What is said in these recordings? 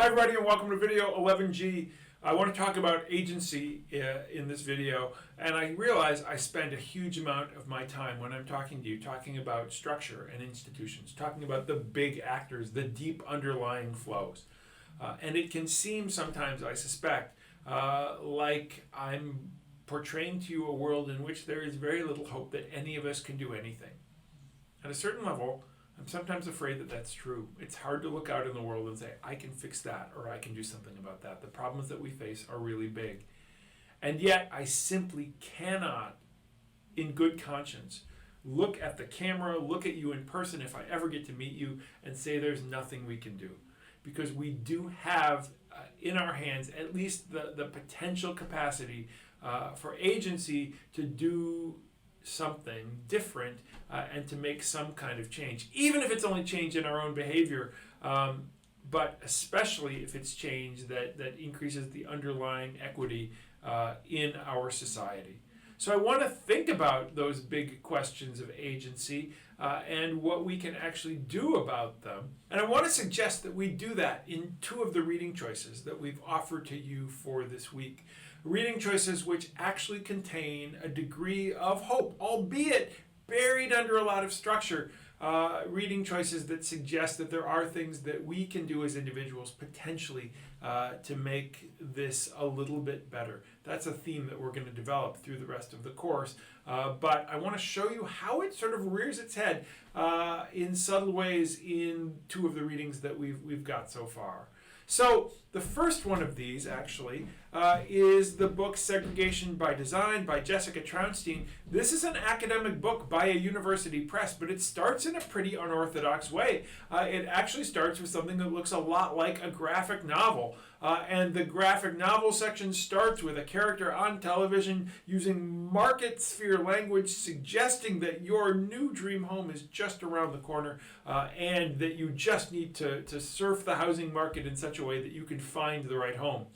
Hi everybody and welcome to Video11g. I want to talk about agency in this video, and I realize I spend a huge amount of my time when I'm talking to you talking about structure and institutions, talking about the big actors, the deep underlying flows. And it can seem sometimes, I suspect, like I'm portraying to you a world in which there is very little hope that any of us can do anything. At a certain level, I'm sometimes afraid that that's true. It's hard to look out in the world and say, I can fix that or I can do something about that. The problems that we face are really big. And yet, I simply cannot, in good conscience, look at the camera, look at you in person if I ever get to meet you, and say there's nothing we can do. Because we do have in our hands at least the potential capacity for agency to do something different and to make some kind of change, even if it's only change in our own behavior, but especially if it's change that increases the underlying equity in our society. So I want to think about those big questions of agency and what we can actually do about them. And I want to suggest that we do that in two of the reading choices that we've offered to you for this week. Reading choices which actually contain a degree of hope, albeit buried under a lot of structure. Reading choices that suggest that there are things that we can do as individuals potentially to make this a little bit better. That's a theme that we're going to develop through the rest of the course. But I want to show you how it sort of rears its head in subtle ways in two of the readings that we've got so far. So the first one of these actually is the book Segregation by Design by Jessica Traunstein. This is an academic book by a university press, but it starts in a pretty unorthodox way. It actually starts with something that looks a lot like a graphic novel. And the graphic novel section starts with a character on television using market sphere language, suggesting that your new dream home is just around the corner and that you just need to surf the housing market in such a way that you can find the right home.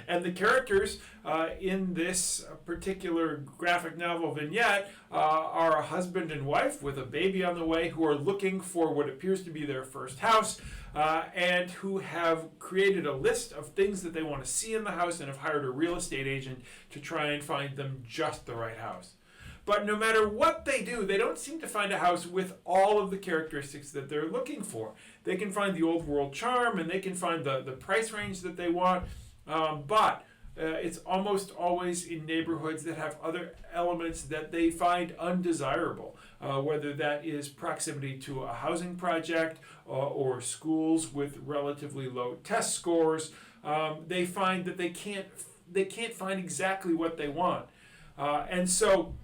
And the characters in this particular graphic novel vignette are a husband and wife with a baby on the way who are looking for what appears to be their first house and who have created a list of things that they want to see in the house and have hired a real estate agent to try and find them just the right house. But no matter what they do, they don't seem to find a house with all of the characteristics that they're looking for. They can find the old world charm and they can find the price range that they want, but it's almost always in neighborhoods that have other elements that they find undesirable, whether that is proximity to a housing project or schools with relatively low test scores. They find that they can't find exactly what they want. And so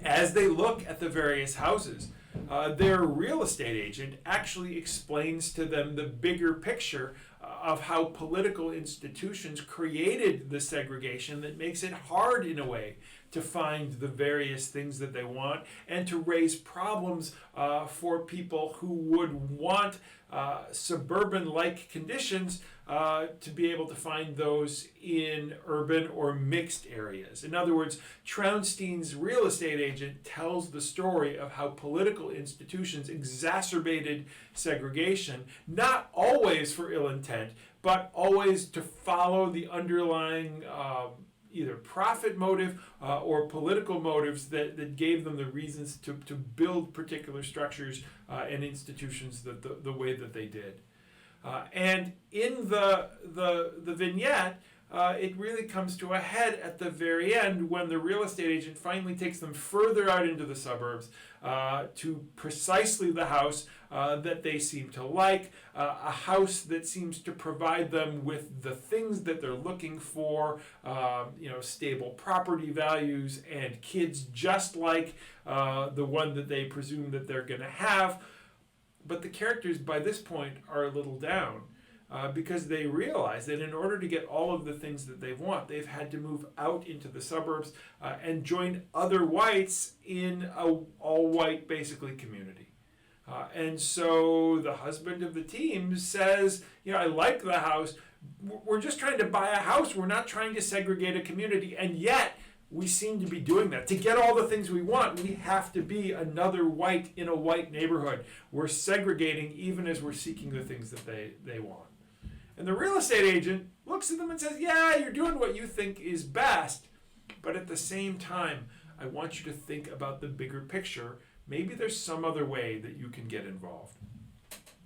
as they look at the various houses, their real estate agent actually explains to them the bigger picture of how political institutions created the segregation that makes it hard in a way to find the various things that they want and to raise problems for people who would want suburban-like conditions to be able to find those in urban or mixed areas. In other words, Traunstein's real estate agent tells the story of how political institutions exacerbated segregation, not always for ill intent, but always to follow the underlying either profit motive or political motives that gave them the reasons to build particular structures and institutions the way that they did. And in the vignette, it really comes to a head at the very end when the real estate agent finally takes them further out into the suburbs to precisely the house that they seem to like, a house that seems to provide them with the things that they're looking for, stable property values and kids just like the one that they presume that they're going to have. But the characters by this point are a little down because they realize that in order to get all of the things that they want, they've had to move out into the suburbs and join other whites in a all-white, basically, community. And so the husband of the team says, I like the house. We're just trying to buy a house. We're not trying to segregate a community. And yet, we seem to be doing that. To get all the things we want, we have to be another white in a white neighborhood. We're segregating even as we're seeking the things that they want. And the real estate agent looks at them and says, yeah, you're doing what you think is best, but at the same time, I want you to think about the bigger picture. Maybe there's some other way that you can get involved.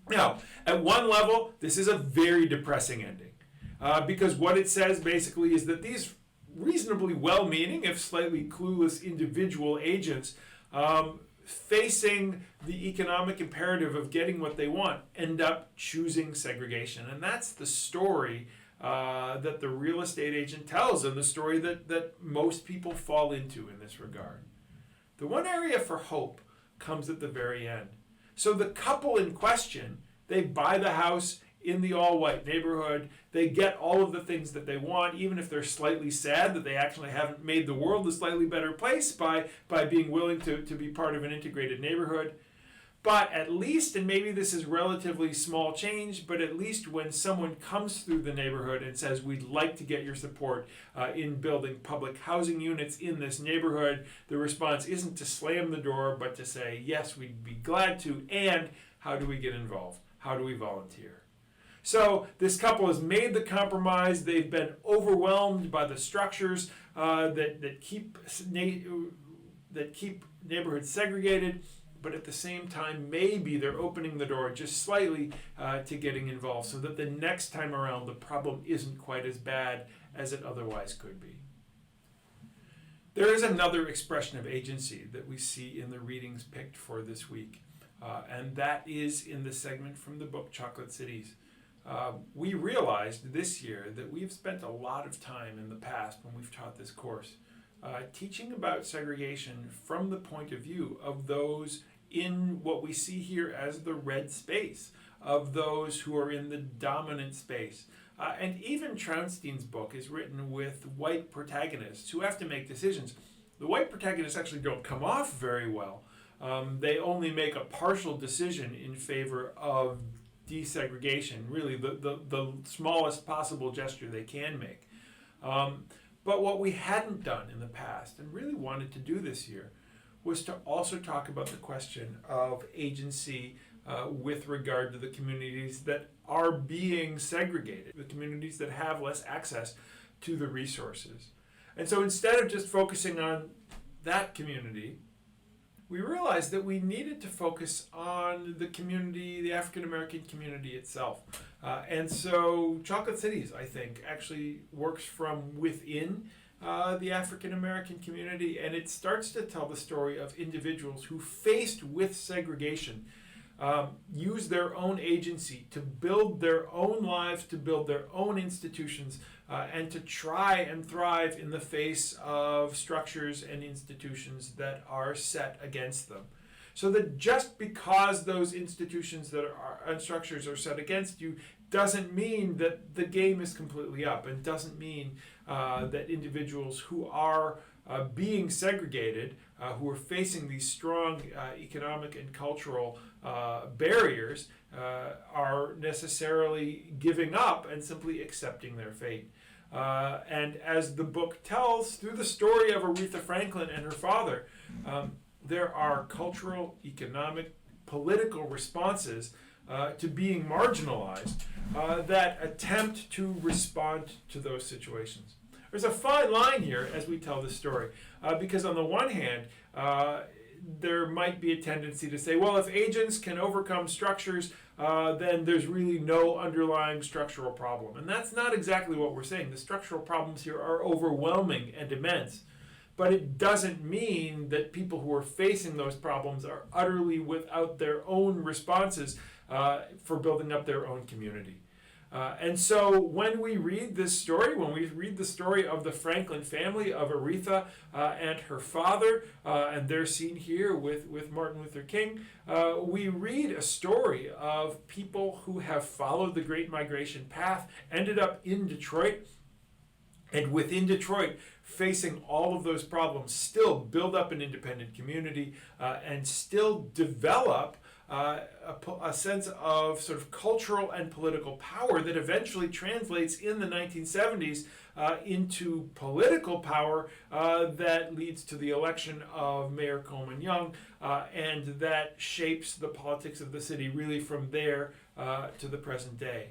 Now, at one level, this is a very depressing ending, because what it says basically is that these reasonably well-meaning, if slightly clueless individual agents facing the economic imperative of getting what they want end up choosing segregation. And that's the story that the real estate agent tells, and the story that most people fall into in this regard. The one area for hope comes at the very end. So the couple in question, they buy the house in the all-white neighborhood. They get all of the things that they want, even if they're slightly sad that they actually haven't made the world a slightly better place by being willing to be part of an integrated neighborhood. But at least, and maybe this is relatively small change, but at least when someone comes through the neighborhood and says, we'd like to get your support in building public housing units in this neighborhood, the response isn't to slam the door, but to say, yes, we'd be glad to, and how do we get involved? How do we volunteer? So this couple has made the compromise. They've been overwhelmed by the structures that keep neighborhoods segregated, but at the same time, maybe they're opening the door just slightly to getting involved, so that the next time around the problem isn't quite as bad as it otherwise could be. There is another expression of agency that we see in the readings picked for this week, and that is in the segment from the book Chocolate Cities. We realized this year that we've spent a lot of time in the past when we've taught this course teaching about segregation from the point of view of those in what we see here as the red space, of those who are in the dominant space. And even Traunstein's book is written with white protagonists who have to make decisions. The white protagonists actually don't come off very well. They only make a partial decision in favor of desegregation, really the smallest possible gesture they can make. But what we hadn't done in the past, and really wanted to do this year, was to also talk about the question of agency with regard to the communities that are being segregated, the communities that have less access to the resources. And so instead of just focusing on that community, we realized that we needed to focus on the community, the African American community itself. And so Chocolate Cities, I think, actually works from within the African American community, and it starts to tell the story of individuals who, faced with segregation, use their own agency to build their own lives, to build their own institutions, and to try and thrive in the face of structures and institutions that are set against them. So that just because those institutions that are and structures are set against you doesn't mean that the game is completely up, and doesn't mean that individuals who are being segregated, who are facing these strong economic and cultural barriers, are necessarily giving up and simply accepting their fate. And as the book tells, through the story of Aretha Franklin and her father, there are cultural, economic, political responses to being marginalized that attempt to respond to those situations. There's a fine line here as we tell this story, because on the one hand, there might be a tendency to say, well, if agents can overcome structures, then there's really no underlying structural problem. And that's not exactly what we're saying. The structural problems here are overwhelming and immense. But it doesn't mean that people who are facing those problems are utterly without their own responses for building up their own community. And so when we read this story, when we read the story of the Franklin family, of Aretha and her father, and they're seen here with Martin Luther King, we read a story of people who have followed the Great Migration path, ended up in Detroit, and within Detroit, facing all of those problems, still build up an independent community and still develop a sense of sort of cultural and political power that eventually translates in the 1970s into political power that leads to the election of Mayor Coleman Young, and that shapes the politics of the city really from there to the present day.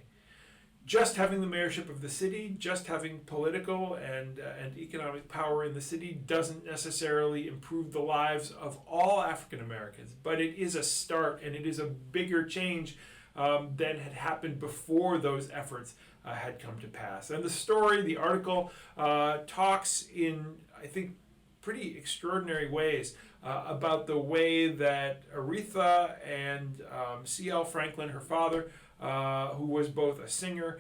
just having the mayorship of the city, just having political and economic power in the city doesn't necessarily improve the lives of all African Americans, but it is a start, and it is a bigger change than had happened before those efforts had come to pass. And the story, the article, talks in, I think, pretty extraordinary ways about the way that Aretha and C.L. Franklin, her father, who was both a singer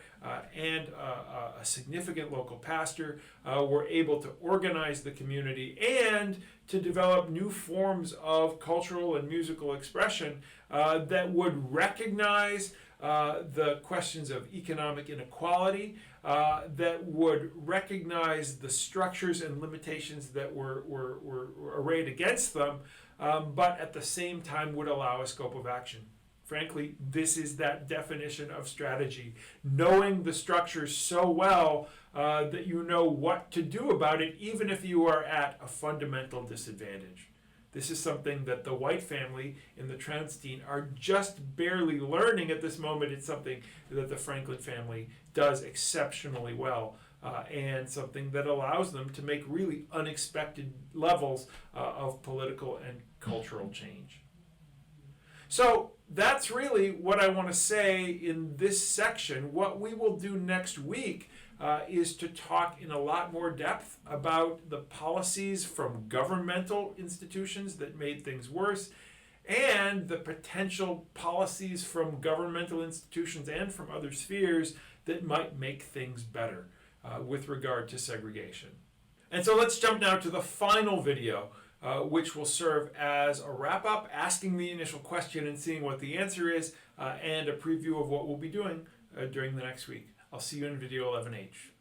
and a significant local pastor, were able to organize the community and to develop new forms of cultural and musical expression that would recognize the questions of economic inequality, that would recognize the structures and limitations that were arrayed against them, but at the same time would allow a scope of action. Frankly, this is that definition of strategy. Knowing the structures so well that you know what to do about it, even if you are at a fundamental disadvantage. This is something that the White family in the Traunstein are just barely learning at this moment. It's something that the Franklin family does exceptionally well, and something that allows them to make really unexpected levels of political and cultural change. So that's really what I want to say in this section. What we will do next week is to talk in a lot more depth about the policies from governmental institutions that made things worse, and the potential policies from governmental institutions and from other spheres that might make things better with regard to segregation. And so let's jump now to the final video, which will serve as a wrap-up, asking the initial question and seeing what the answer is, and a preview of what we'll be doing during the next week. I'll see you in Video 11H.